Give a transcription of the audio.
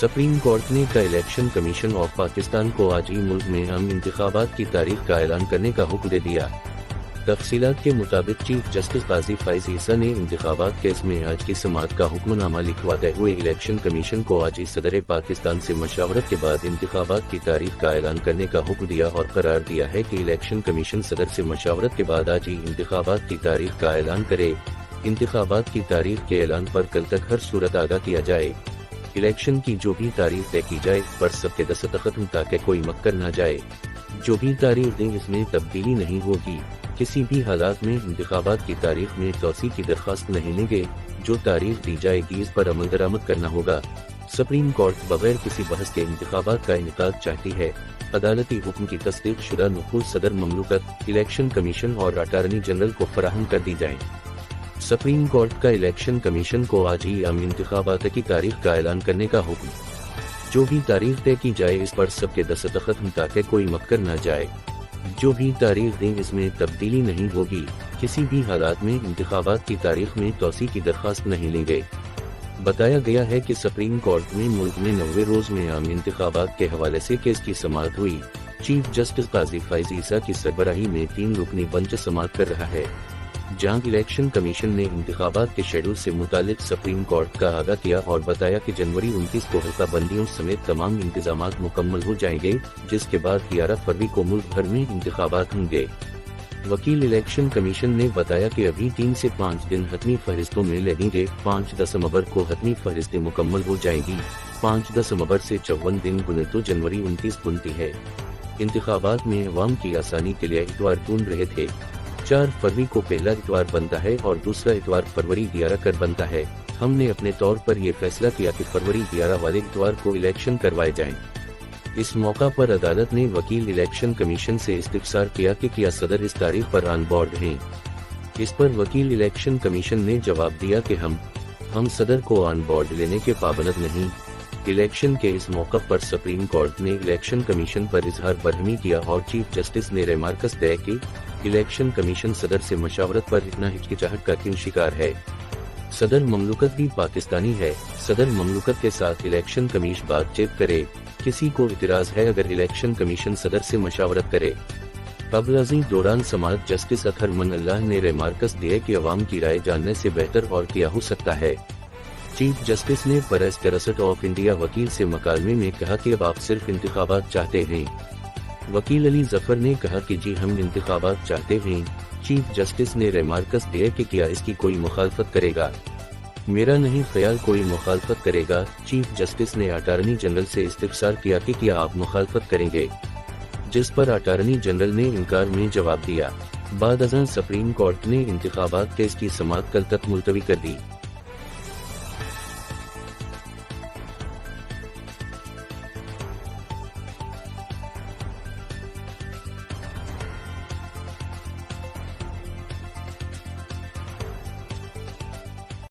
Supreme court نے کا election commission of Pakistan کو آج ہی ملک میں عام انتخابات کی تاریخ کا اعلان کرنے کا حکم دے دیا۔ تفصیلات کے مطابق چیف جسٹس قاضی فائز عیسیٰ نے انتخابات کیس میں آج کی سماعت کا حکم نامہ لکھواتے ہوئے الیکشن کمیشن کو آج ہی صدر پاکستان سے مشاورت کے بعد انتخابات کی تاریخ کا اعلان کرنے کا حکم دیا اور قرار دیا ہے کہ الیکشن کمیشن صدر سے مشاورت کے بعد آج ہی انتخابات کی تاریخ کا اعلان کرے۔ انتخابات کی تاریخ کے اعلان پر کل تک ہر صورت آگاہ کیا جائے۔ الیکشن کی جو بھی تاریخ طے کی جائے پر سب کے دستخط ہوں تاکہ کوئی مکر نہ جائے۔ جو بھی تاریخ دیں اس میں تبدیلی نہیں ہوگی۔ کسی بھی حالات میں انتخابات کی تاریخ میں توسیع کی درخواست نہیں لیں گے۔ جو تاریخ دی جائے گی اس پر عمل درآمد کرنا ہوگا۔ سپریم کورٹ بغیر کسی بحث کے انتخابات کا انعقاد چاہتی ہے۔ عدالتی حکم کی تصدیق شدہ نقول صدر مملکت، الیکشن کمیشن اور اٹارنی جنرل کو فراہم کر دی جائیں۔ سپریم کورٹ کا الیکشن کمیشن کو آج ہی عام انتخابات کی تاریخ کا اعلان کرنے کا حکم۔ جو بھی تاریخ طے کی جائے اس پر سب کے دستخط ہوں تاکہ کوئی مکر نہ جائے۔ جو بھی تاریخ دیں اس میں تبدیلی نہیں ہوگی۔ کسی بھی حالات میں انتخابات کی تاریخ میں توسیع کی درخواست نہیں لیں گے۔ بتایا گیا ہے کہ سپریم کورٹ میں ملک میں 90 روز میں عام انتخابات کے حوالے سے کیس کی سماعت ہوئی۔ چیف جسٹس قاضی فائز عیسیٰ کی سربراہی میں 3 رکنی بنچ سماعت کر رہا ہے، جہاں الیکشن کمیشن نے انتخابات کے شیڈول سے متعلق سپریم کورٹ کا آگاہ کیا اور بتایا کہ جنوری 29 کو حلقہ بندیوں سمیت تمام انتظامات مکمل ہو جائیں گے، جس کے بعد 11 فروری کو ملک بھر میں انتخابات ہوں گے۔ وکیل الیکشن کمیشن نے بتایا کہ ابھی 3 سے 5 دن حتمی فہرستوں میں لگیں گے۔ 5 دسمبر کو حتمی فہرستیں مکمل ہو جائیں گی۔ 5 دسمبر سے 54 دن گنے تو جنوری 29 بنتی ہے۔ انتخابات میں عوام کی آسانی کے لیے اتوار چن رہے تھے۔ 4 فروری کو پہلا اتوار بنتا ہے اور دوسرا اتوار فروری 11 کر بنتا ہے۔ ہم نے اپنے طور پر یہ فیصلہ کیا کہ فروری 11 والے اتوار کو الیکشن کروائے جائیں۔ اس موقع پر عدالت نے وکیل الیکشن کمیشن سے استفسار کیا کہ کیا صدر اس تاریخ پر آن بورڈ ہیں۔ اس پر وکیل الیکشن کمیشن نے جواب دیا کہ ہم صدر کو آن بورڈ لینے کے پابند نہیں۔ الیکشن کے اس موقع پر سپریم کورٹ نے الیکشن کمیشن پر اظہار برہمی کیا اور چیف جسٹس نے ریمارکس دیا کہ الیکشن کمیشن صدر سے مشاورت پر اتنا ہچکچاہٹ کا کیوں شکار ہے۔ صدر مملکت بھی پاکستانی ہے۔ صدر مملکت کے ساتھ الیکشن کمیشن بات چیت کرے۔ کسی کو اعتراض ہے اگر الیکشن کمیشن صدر سے مشاورت کرے۔ قبل ازیں دوران سماعت جسٹس اطہر من اللہ نے ریمارکس دیا کہ عوام کی رائے جاننے سے بہتر اور کیا ہو سکتا ہے۔ چیف جسٹس نے پریس ٹرسٹ آف انڈیا وکیل سے مکالمے میں کہا کہ اب آپ صرف انتخابات چاہتے ہیں۔ وکیل علی ظفر نے کہا کہ جی ہم انتخابات چاہتے ہیں۔ چیف جسٹس نے ریمارکس دیا کہ کیا اس کی کوئی مخالفت کرے گا؟ میرا نہیں خیال کوئی مخالفت کرے گا۔ چیف جسٹس نے اٹارنی جنرل سے استفسار کیا کہ کیا آپ مخالفت کریں گے، جس پر اٹارنی جنرل نے انکار میں جواب دیا۔ بعد ازاں سپریم کورٹ نے انتخابات کیس کی سماعت کل تک ملتوی کر دی۔